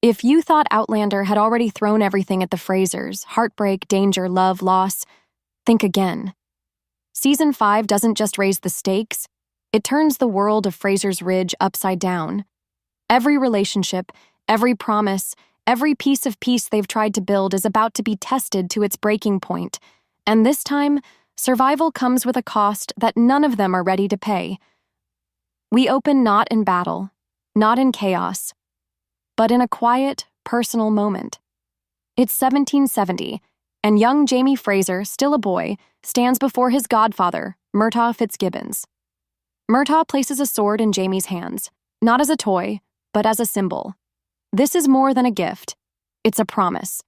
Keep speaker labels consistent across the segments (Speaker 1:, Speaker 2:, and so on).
Speaker 1: If you thought Outlander had already thrown everything at the Frasers, heartbreak, danger, love, loss, think again. Season 5 doesn't just raise the stakes, it turns the world of Frasers Ridge upside down. Every relationship, every promise, every piece of peace they've tried to build is about to be tested to its breaking point, and this time, survival comes with a cost that none of them are ready to pay. We open not in battle, not in chaos, but in a quiet, personal moment. It's 1770, and young Jamie Fraser, still a boy, stands before his godfather, Murtagh Fitzgibbons. Murtagh places a sword in Jamie's hands, not as a toy, but as a symbol. This is more than a gift. It's a promise,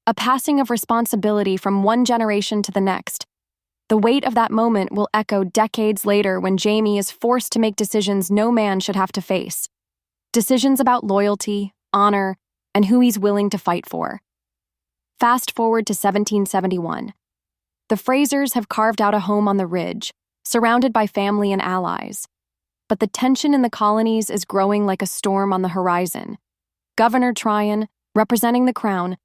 Speaker 1: a passing of responsibility from one generation to the next. The weight of that moment will echo decades later when Jamie is forced to make decisions no man should have to face. Decisions about loyalty, honor, and who he's willing to fight for. Fast forward to 1771. The Frasers have carved out a home on the ridge, surrounded by family and allies. But the tension in the colonies is growing like a storm on the horizon. Governor Tryon, representing the crown,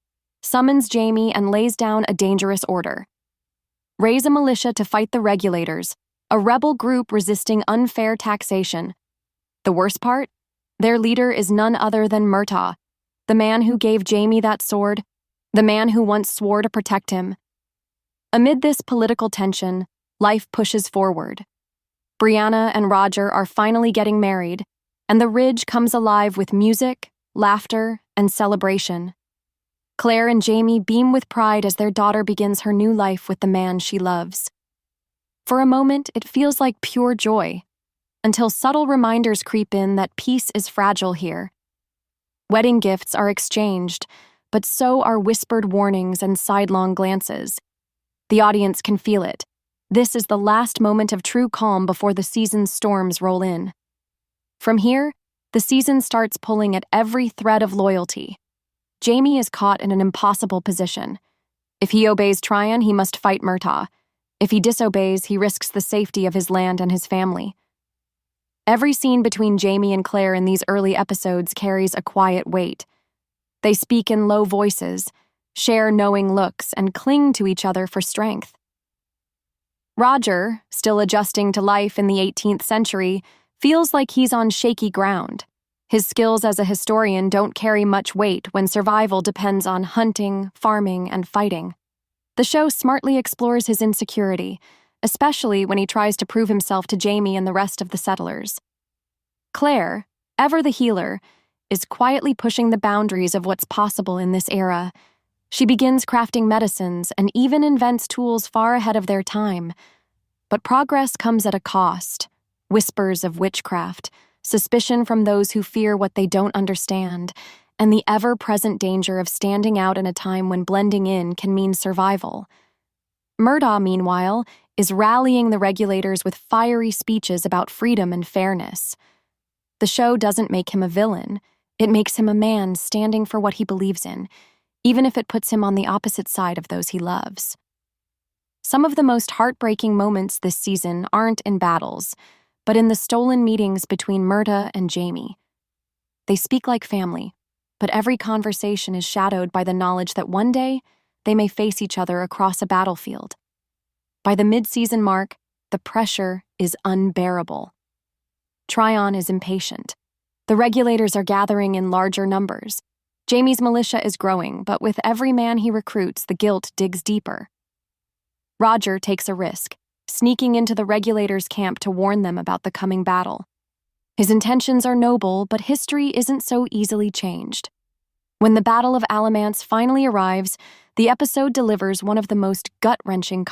Speaker 1: summons Jamie and lays down a dangerous order. Raise a militia to fight the regulators, a rebel group resisting unfair taxation. The worst part? Their leader is none other than Murtagh, the man who gave Jamie that sword, the man who once swore to protect him. Amid this political tension, life pushes forward. Brianna and Roger are finally getting married, and the ridge comes alive with music, laughter, and celebration. Claire and Jamie beam with pride as their daughter begins her new life with the man she loves. For a moment, it feels like pure joy, until subtle reminders creep in that peace is fragile here. Wedding gifts are exchanged, but so are whispered warnings and sidelong glances. The audience can feel it. This is the last moment of true calm before the season's storms roll in. From here, the season starts pulling at every thread of loyalty. Jamie is caught in an impossible position. If he obeys Tryon, he must fight Murtagh. If he disobeys, he risks the safety of his land and his family. Every scene between Jamie and Claire in these early episodes carries a quiet weight. They speak in low voices, share knowing looks, and cling to each other for strength. Roger, still adjusting to life in the 18th century, feels like he's on shaky ground. His skills as a historian don't carry much weight when survival depends on hunting, farming, and fighting. The show smartly explores his insecurity, especially when he tries to prove himself to Jamie and the rest of the settlers. Claire, ever the healer, is quietly pushing the boundaries of what's possible in this era. She begins crafting medicines and even invents tools far ahead of their time. But progress comes at a cost. Whispers of witchcraft, suspicion from those who fear what they don't understand, and the ever-present danger of standing out in a time when blending in can mean survival. Murtagh, meanwhile, is rallying the regulators with fiery speeches about freedom and fairness. The show doesn't make him a villain. It makes him a man standing for what he believes in, even if it puts him on the opposite side of those he loves. Some of the most heartbreaking moments this season aren't in battles, but in the stolen meetings between Murtagh and Jamie. They speak like family, but every conversation is shadowed by the knowledge that one day they may face each other across a battlefield. By the mid-season mark, the pressure is unbearable. Tryon is impatient. The regulators are gathering in larger numbers. Jamie's militia is growing, but with every man he recruits, the guilt digs deeper. Roger takes a risk, sneaking into the regulators' camp to warn them about the coming battle. His intentions are noble, but history isn't so easily changed. When the Battle of Alamance finally arrives, the episode delivers one of the most gut-wrenching